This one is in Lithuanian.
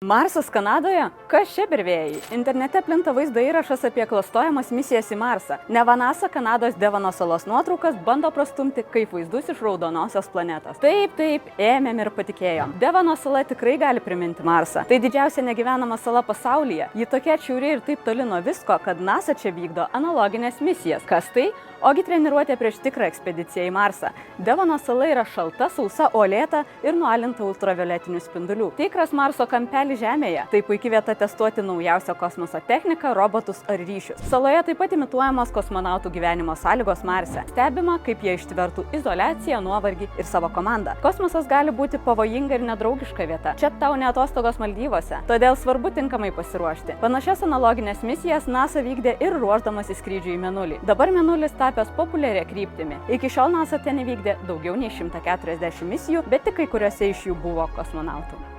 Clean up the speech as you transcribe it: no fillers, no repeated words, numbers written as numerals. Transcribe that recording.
Marsas Kanadoje? Kas čia per vėjai? Internete plinta vaizdo įrašas apie klastojamas misijas į Marsą. Neva NASA Kanados Devono salos nuotraukas bando prastumti kaip vaizdus iš raudonosios planetos. Taip, ėmėm ir patikėjom. Devono sala tikrai gali priminti Marsą. Tai didžiausia negyvenama sala pasaulyje. Ji tokia atšiauri ir taip toli nuo visko, kad NASA čia vykdo analoginės misijas. Kas tai? Ogi treniruotė prieš tikrą ekspediciją į Marsą. Devono sala yra šalta, sausa, uolėta ir nualinta ultravioletinių spindulių. Tikras Marso kampelis Žemėje. Tai puikia vieta testuoti naujausią kosmoso techniką, robotus ar ryšius. Saloje taip pat imituojamos kosmonautų gyvenimo sąlygos Marse. Stebima, kaip jie ištvertų izoliaciją, nuovargį ir savo komandą. Kosmosas gali būti pavojinga ir nedraugiška vieta. Čia tau ne atostogos Maldyvose. Todėl svarbu tinkamai pasiruošti. Panašias analoginės misijas NASA vykdė ir ruošdamasi skrydžiui į Mėnulį. Dabar Mėnulis tapęs populiaria kryptimi. Iki šiol NASA ten įvykdė daugiau nei 140 misijų, bet tik kai kuriuose iš jų buvo kosmonautų.